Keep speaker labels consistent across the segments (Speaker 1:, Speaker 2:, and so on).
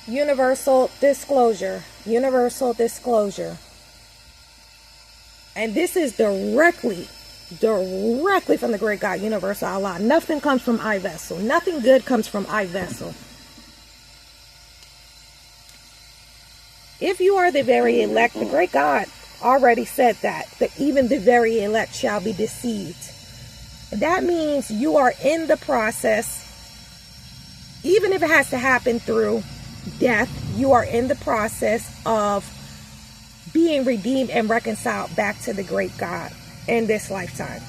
Speaker 1: Universal disclosure. Universal disclosure. And this is directly from the great God, universal Allah. Nothing comes from I vessel. Nothing good comes from I vessel. If you are the very elect, the great God already said that even the very elect shall be deceived. That means you are in the process, even if it has to happen through death, you are in the process of being redeemed and reconciled back to the great God in this lifetime.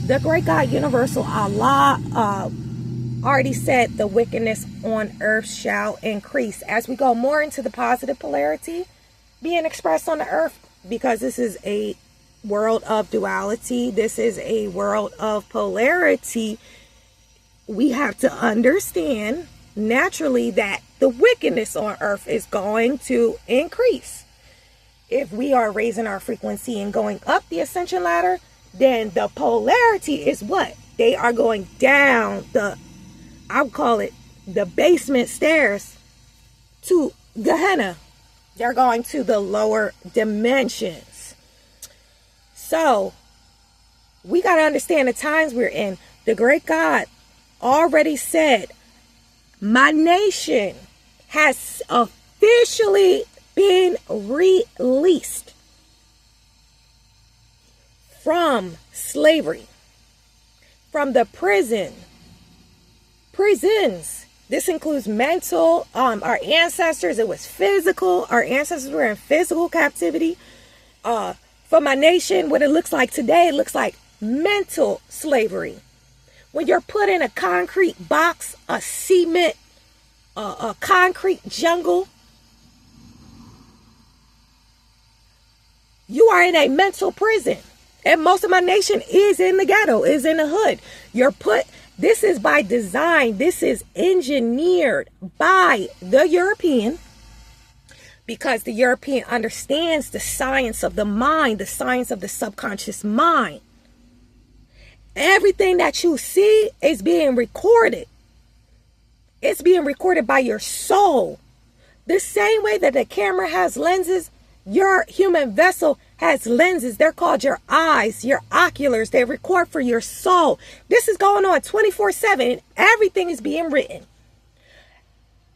Speaker 1: The great God, universal Allah, already said the wickedness on earth shall increase. As we go more into the positive polarity being expressed on the earth, because this is a world of duality, this is a world of polarity, we have to understand naturally that the wickedness on earth is going to increase. If we are raising our frequency and going up the ascension ladder, then the polarity is what? They are going down I would call it the basement stairs to Gehenna. They're going to the lower dimensions. So we got to understand the times we're in. The great God already said, my nation has officially been released from slavery, from the prisons. This includes mental, our ancestors, it was physical. Our ancestors were in physical captivity. For my nation, what it looks like today, it looks like mental slavery. When you're put in a concrete box, a cement, a concrete jungle, you are in a mental prison. And most of my nation is in the ghetto, is in the hood. This is by design. This is engineered by the European, because the European understands the science of the mind, the science of the subconscious mind. Everything that you see is being recorded. It's being recorded by your soul. The same way that the camera has lenses, your human vessel has lenses. They're called your eyes, your oculars. They record for your soul. This is going on 24/7. Everything is being written.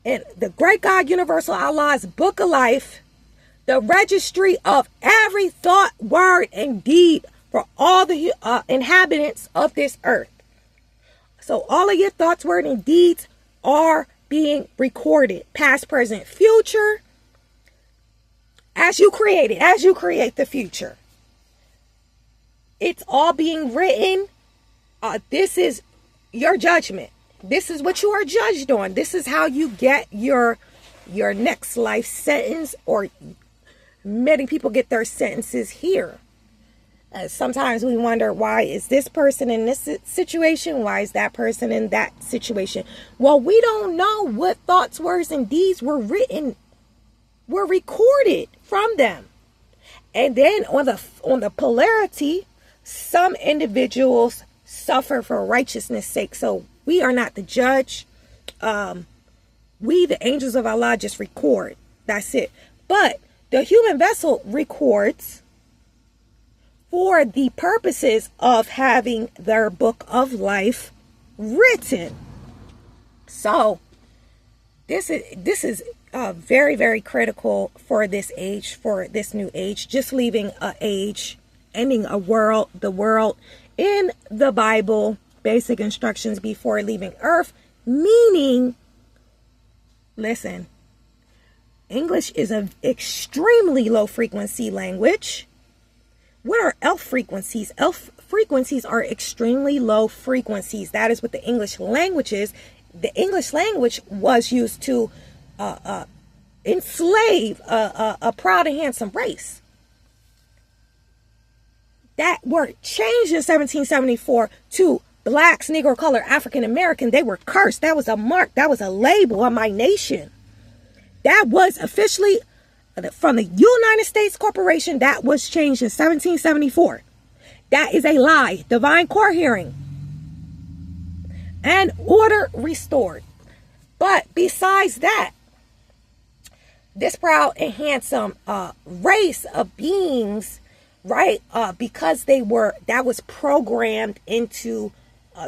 Speaker 1: And the great God, universal Allah's book of life, the registry of every thought, word, and deed for all the inhabitants of this earth. So all of your thoughts, words, and deeds are being recorded, past, present, future, as you create the future. It's all being written. This is your judgment. This is what you are judged on. This is how you get your next life sentence, or many people get their sentences here. Sometimes we wonder, why is this person in this situation? Why is that person in that situation? Well, we don't know what thoughts, words, and deeds were recorded from them. And then on the polarity, some individuals suffer for righteousness' sake. So we are not the judge. We, the angels of Allah, just record. That's it. But the human vessel records for the purposes of having their book of life written. So this is very, very critical for this age, for this new age, just leaving an age, ending the world in the Bible, basic instructions before leaving earth, meaning, listen, English is an extremely low frequency language. What are ELF frequencies? ELF frequencies are extremely low frequencies. That is what the English language is. The English language was used to enslave a proud and handsome race. That word changed in 1774 to blacks, Negro, color, African American. They were cursed. That was a mark. That was a label on my nation. That was officially from the United States Corporation. That was changed in 1774. That is a lie. Divine court hearing and order restored. But besides that, this proud and handsome race of beings, right? Because that was programmed into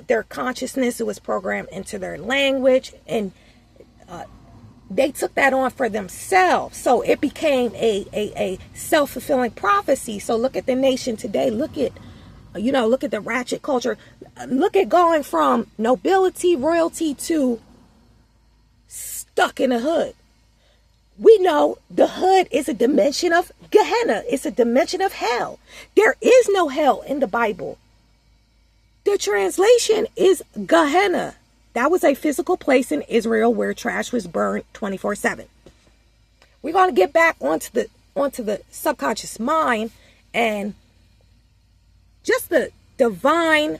Speaker 1: their consciousness. It was programmed into their language, and they took that on for themselves. So it became a self-fulfilling prophecy. So look at the nation today. Look at the ratchet culture. Look at going from nobility, royalty to stuck in the hood. We know the hood is a dimension of Gehenna. It's a dimension of hell. There is no hell in the Bible. The translation is Gehenna. That was a physical place in Israel where trash was burned 24/7. We're going to get back onto the subconscious mind and just the divine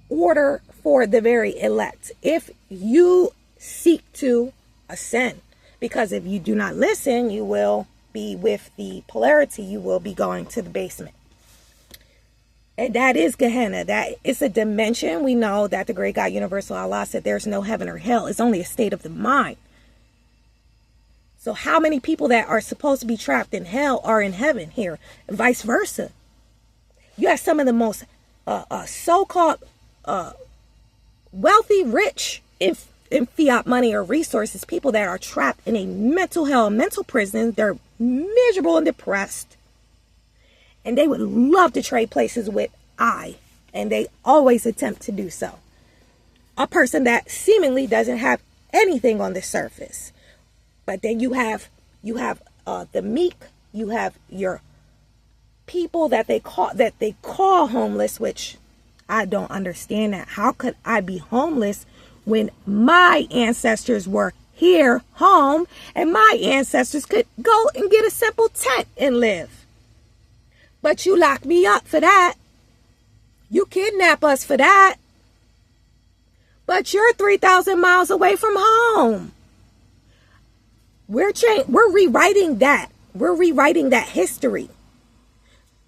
Speaker 1: order for the very elect. If you seek to ascend, because if you do not listen, you will be with the polarity. You will be going to the basement. And that is Gehenna. That is a dimension. We know that the great God, universal Allah, said there's no heaven or hell. It's only a state of the mind. So how many people that are supposed to be trapped in hell are in heaven here, and vice versa? You have some of the most so-called wealthy, rich in fiat money or resources, people that are trapped in a mental hell, mental prison. They're miserable and depressed. And they would love to trade places with and they always attempt to do so. A person that seemingly doesn't have anything on the surface. But then you have the meek, you have your people that they call homeless, which I don't understand that. How could I be homeless when my ancestors were here home and my ancestors could go and get a simple tent and live? But you lock me up for that. You kidnap us for that. But you're 3,000 miles away from home. We're rewriting that. We're rewriting that history.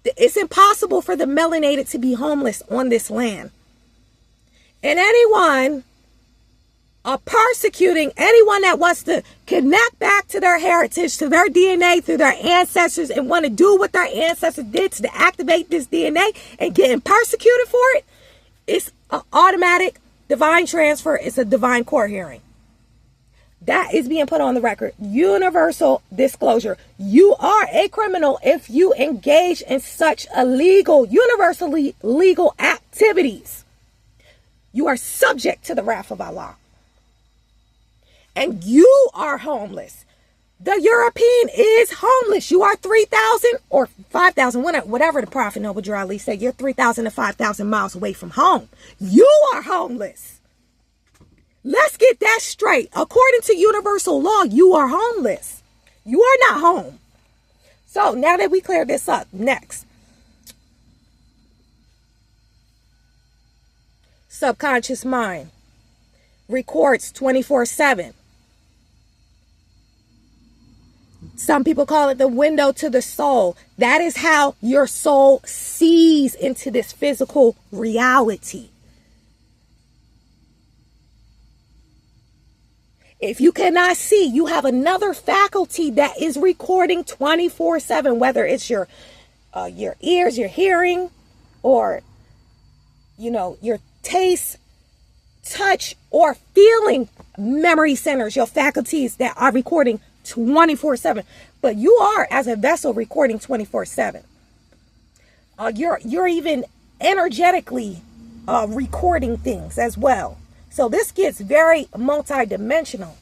Speaker 1: It's impossible for the melanated to be homeless on this land. And anyone persecuting anyone that wants to connect back to their heritage, to their DNA, through their ancestors, and want to do what their ancestors did to activate this DNA and getting persecuted for it, it's an automatic divine transfer. It's a divine court hearing. That is being put on the record. Universal disclosure. You are a criminal if you engage in such illegal, universally legal activities. You are subject to the wrath of Allah. And you are homeless. The European is homeless. You are 3,000 or 5,000, whatever the Prophet Noble Drew Ali said. You're 3,000 to 5,000 miles away from home. You are homeless. Let's get that straight. According to universal law, you are homeless. You are not home. So now that we cleared this up, next. Subconscious mind records 24/7. Some people call it the window to the soul. That is how your soul sees into this physical reality. If you cannot see, you have another faculty that is recording 24/7, whether it's your ears, your hearing, or your taste, touch, or feeling memory centers, your faculties that are recording 24/7. But you are, as a vessel, recording 24/7. You're even energetically recording things as well. So this gets very multidimensional.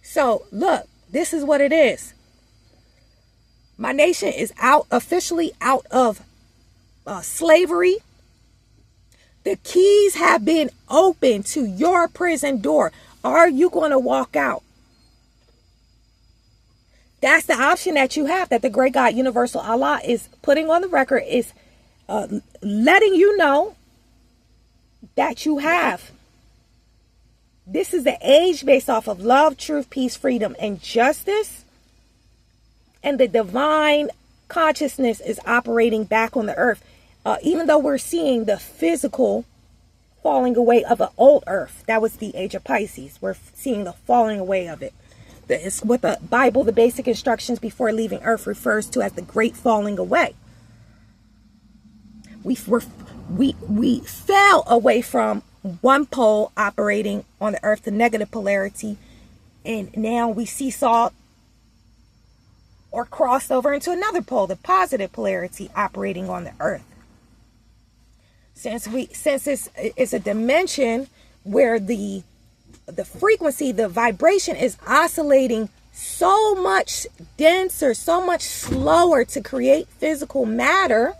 Speaker 1: So look, this is what it is. My nation is officially out of slavery. The keys have been opened to your prison door. Are you going to walk out? That's the option that you have, that the great God, universal Allah, is putting on the record, is letting you know that you have. This is the age based off of love, truth, peace, freedom, and justice. And the divine consciousness is operating back on the earth. Even though we're seeing the physical falling away of an old earth. That was the age of Pisces. We're seeing the falling away of it. It's what the Bible, the basic instructions before leaving earth, refers to as the great falling away. We fell away from one pole operating on the earth, the negative polarity, and now we seesaw or crossed over into another pole, the positive polarity, operating on the earth. Since it's a dimension where the frequency, the vibration is oscillating so much denser, so much slower to create physical matter,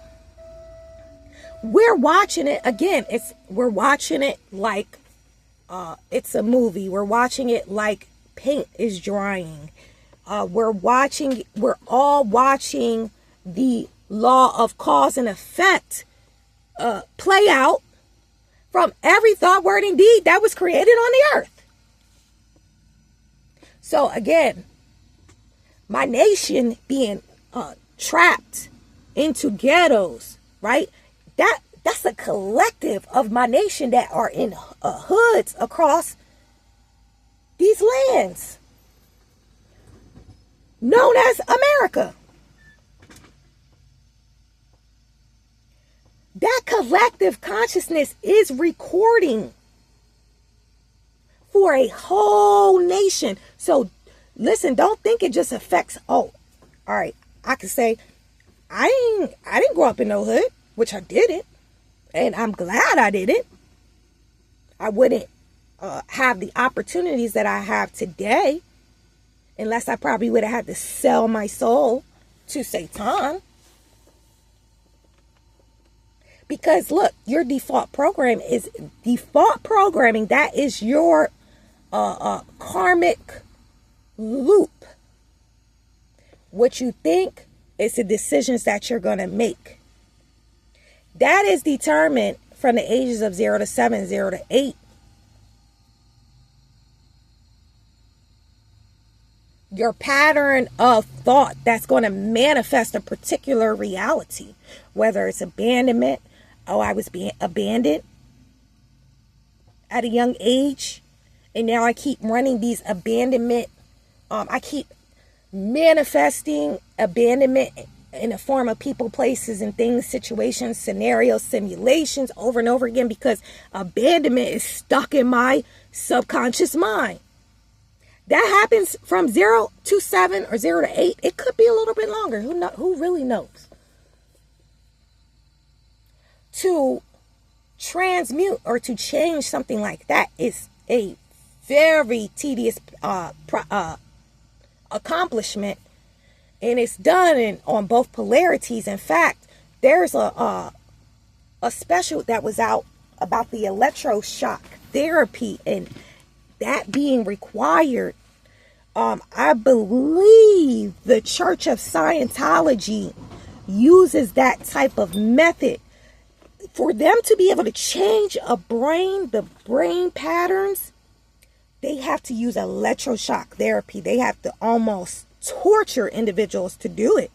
Speaker 1: we're watching it again. We're watching it like it's a movie. We're watching it like paint is drying. We're all watching the law of cause and effect play out from every thought, word, and deed that was created on the earth. So again, my nation being trapped into ghettos, right? That's a collective of my nation that are in hoods across these lands known as America. That collective consciousness is recording for a whole nation. So listen, don't think it just affects, all right, I can say I didn't grow up in no hood, which I didn't, and I'm glad I didn't. I wouldn't have the opportunities that I have today unless I probably would have had to sell my soul to Satan. Because look, your default programming. That is your karmic loop. What you think is the decisions that you're going to make. That is determined from the ages of 0 to 7, 0 to 8. Your pattern of thought that's going to manifest a particular reality, whether it's abandonment. Oh, I was being abandoned at a young age, and now I keep running these abandonment. I keep manifesting abandonment in the form of people, places, and things, situations, scenarios, simulations over and over again, because abandonment is stuck in my subconscious mind. That happens from 0 to 7 or 0 to 8. It could be a little bit longer. Who really knows? To transmute or to change something like that is a very tedious accomplishment, and it's done on both polarities. In fact, there's a special that was out about the electroshock therapy and that being required. I believe the Church of Scientology uses that type of method. For them to be able to change the brain patterns, they have to use electroshock therapy. They have to almost torture individuals to do it.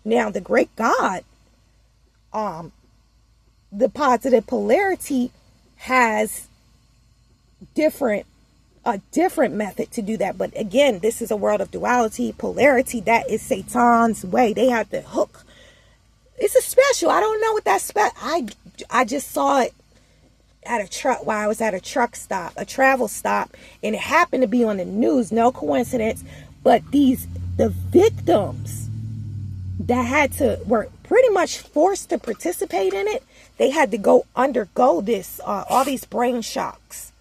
Speaker 1: Now, the great God, the positive polarity has a different method to do that. But again, this is a world of duality, polarity. That is Satan's way. They have to hook. It's a special. I don't know what that I just saw it at a truck while I was at a travel stop, and it happened to be on the news. No coincidence. But the victims that were pretty much forced to participate in it, they had to undergo this, all these brain shocks.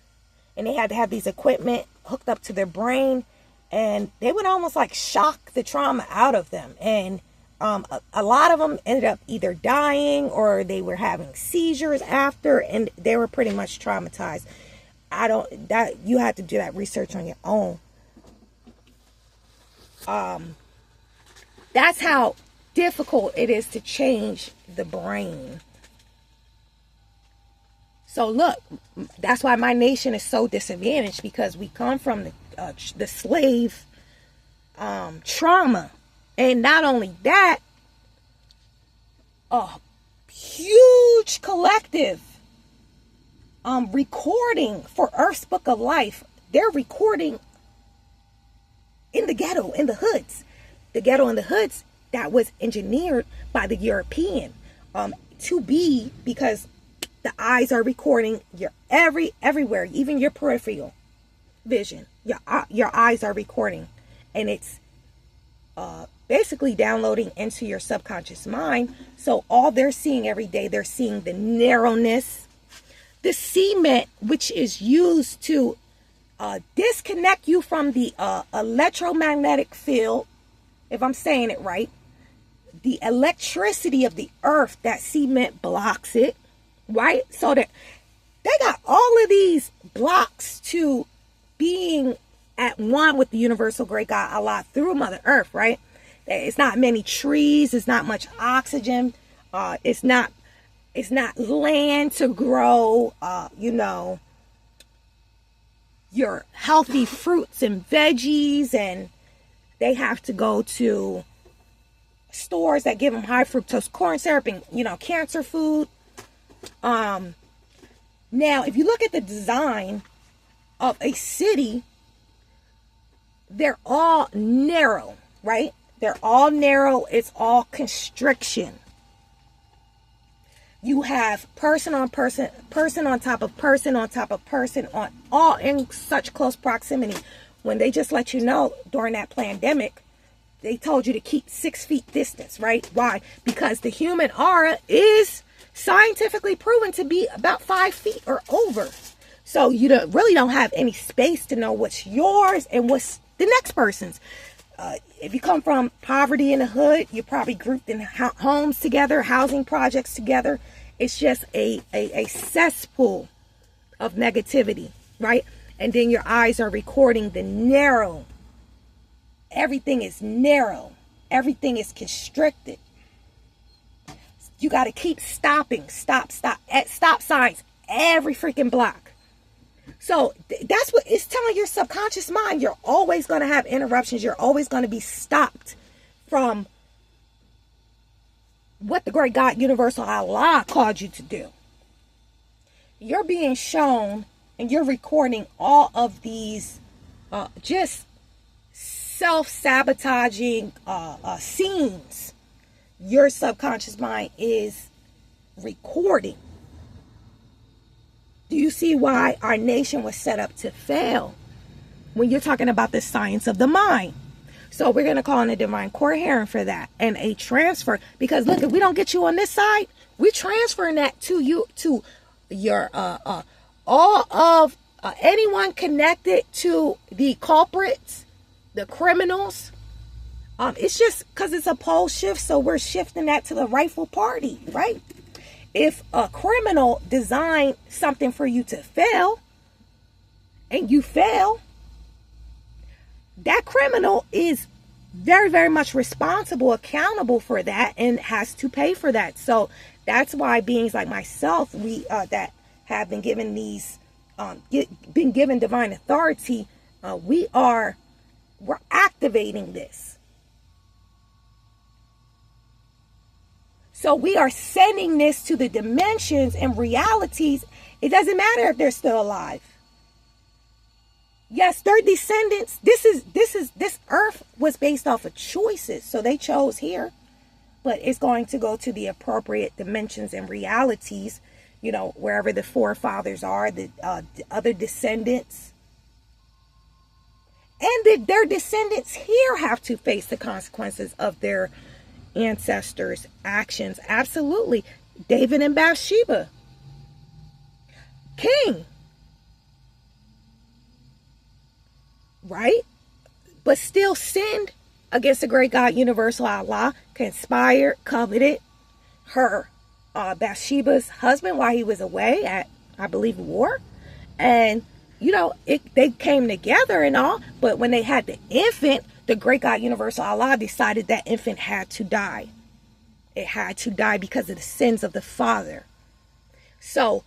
Speaker 1: And they had to have these equipment hooked up to their brain, and they would almost like shock the trauma out of them. And a lot of them ended up either dying or they were having seizures after, and they were pretty much traumatized. You have to do that research on your own. That's how difficult it is to change the brain. So look, that's why my nation is so disadvantaged, because we come from the slave trauma. And not only that, a huge collective recording for Earth's Book of Life. They're recording in the ghetto, in the hoods. The ghetto and the hoods that was engineered by the European to be, because the eyes are recording your everywhere, even your peripheral vision. Your eyes are recording, and it's basically downloading into your subconscious mind. So all they're seeing every day, they're seeing the narrowness, the cement, which is used to disconnect you from the electromagnetic field, if I'm saying it right. The electricity of the earth, that cement blocks it, right? So that they got all of these blocks to being at one with the universal great God Allah through Mother Earth, right? It's not many trees, it's not much oxygen, it's not land to grow, your healthy fruits and veggies, and they have to go to stores that give them high fructose corn syrup and, cancer food. Now, if you look at the design of a city, they're all narrow, right? They're all narrow. It's all constriction. You have person on person, person on top of person on top of person, on all in such close proximity. When they just let you know during that pandemic, they told you to keep 6 feet distance, right? Why? Because the human aura is scientifically proven to be about 5 feet or over. So you really don't have any space to know what's yours and what's the next person's. If you come from poverty in the hood, you're probably grouped in homes together, housing projects together. It's just a cesspool of negativity, right? And then your eyes are recording the narrow. Everything is narrow. Everything is constricted. You got to keep stopping. Stop at stop signs every freaking block. So that's what it's telling your subconscious mind. You're always going to have interruptions. You're always going to be stopped from what the great God Universal Allah called you to do. You're being shown and you're recording all of these just self-sabotaging scenes. Your subconscious mind is recording. Do you see why our nation was set up to fail when you're talking about the science of the mind? So we're going to call in a divine court hearing for that and a transfer. Because look, if we don't get you on this side, we're transferring that to you, to your all of anyone connected to the culprits, the criminals. It's just because it's a pole shift, so we're shifting that to the rightful party, right? If a criminal designed something for you to fail, and you fail, that criminal is very, very much responsible, accountable for that, and has to pay for that. So that's why beings like myself, we that have been given these, been given divine authority, we're activating this. So we are sending this to the dimensions and realities. It doesn't matter if they're still alive. Yes, their descendants. This earth was based off of choices. So they chose here. But it's going to go to the appropriate dimensions and realities, wherever the forefathers are, the other descendants. And their descendants here have to face the consequences of their ancestors' actions. Absolutely. David and Bathsheba, king, right? But still sinned against the great God Universal Allah, conspired, coveted her, Bathsheba's husband, while he was away at, I believe, war. And they came together and all, but when they had the infant, the great God Universal Allah decided that infant had to die. It had to die because of the sins of the father. So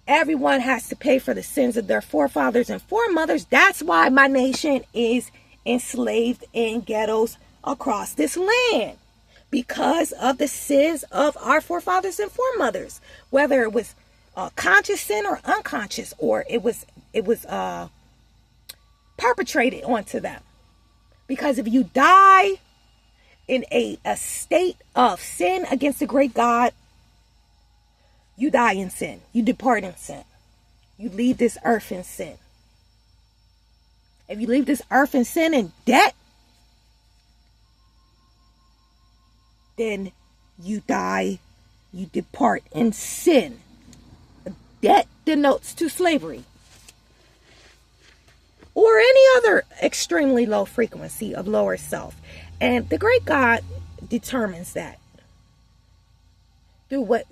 Speaker 1: everyone has to pay for the sins of their forefathers and foremothers. That's why my nation is enslaved in ghettos across this land. Because of the sins of our forefathers and foremothers. Whether it was conscious sin or unconscious, or it was perpetrated onto them. Because if you die in a state of sin against the great God, you die in sin. You depart in sin. You leave this earth in sin. If you leave this earth in sin and debt, then you die, you depart in sin. Debt denotes to slavery or any other extremely low frequency of lower self. And the great God determines that through what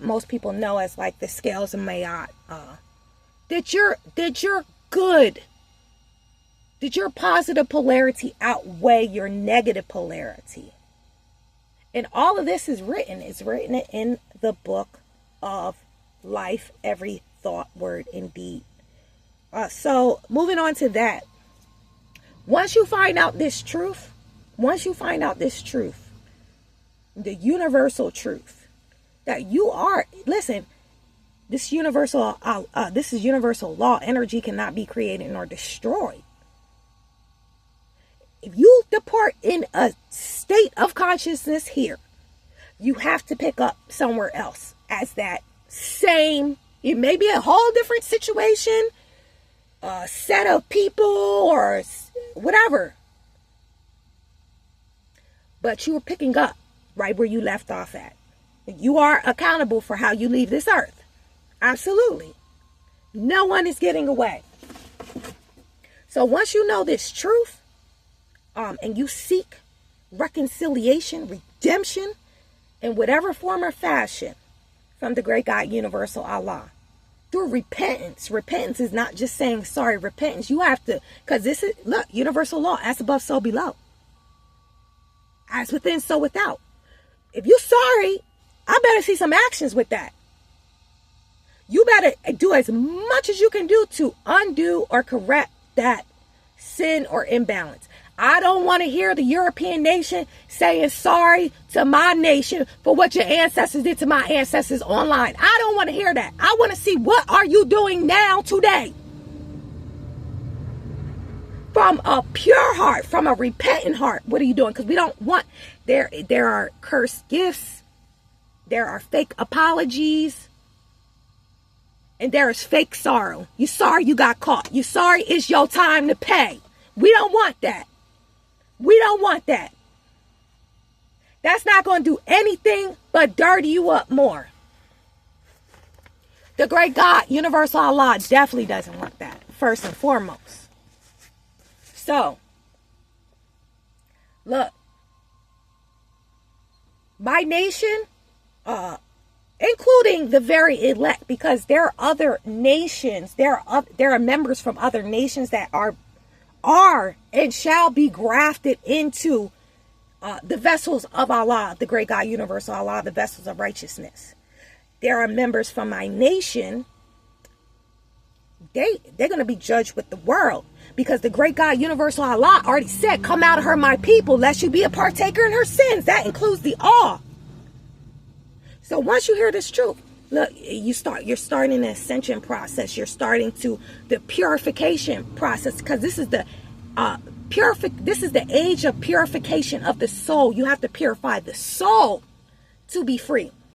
Speaker 1: most people know as like the scales of Mayat. Did your good, did your positive polarity outweigh your negative polarity? And all of this is written. It's written in the book of life, every thought, word, and deed. So moving on to that. Once you find out this truth, the universal truth, that you are, listen, this is universal law. Energy cannot be created nor destroyed. If you depart in a state of consciousness here, you have to pick up somewhere else as that same, it may be a whole different situation, a set of people or whatever. But you are picking up right where you left off at. You are accountable for how you leave this earth. Absolutely. No one is getting away. So once you know this truth, and you seek reconciliation, redemption, in whatever form or fashion from the great God, universal Allah, through repentance. Repentance is not just saying sorry. Repentance, you have to, because this is, look, universal law, as above, so below. As within, so without. If you're sorry, I better see some actions with that. You better do as much as you can do to undo or correct that sin or imbalance. I don't want to hear the European nation saying sorry to my nation for what your ancestors did to my ancestors online. I don't want to hear that. I want to see, what are you doing now today? From a pure heart, from a repentant heart, what are you doing? Because we don't want, there are cursed gifts, there are fake apologies, and there is fake sorrow. You sorry you got caught. You sorry it's your time to pay. We don't want that. We don't want that. That's not going to do anything but dirty you up more. The great God, universal Allah, definitely doesn't want that, first and foremost. So, look, my nation, including the very elect, because there are other nations, there are members from other nations that are and shall be grafted into the vessels of Allah, the great God, universal Allah, the vessels of righteousness. There are members from my nation. They're going to be judged with the world, because the great God, universal Allah, already said, come out of her, my people, lest you be a partaker in her sins. That includes the awe. So once you hear this truth, look, you're starting an ascension process. You're starting the purification process, because this is the age of purification of the soul. You have to purify the soul to be free.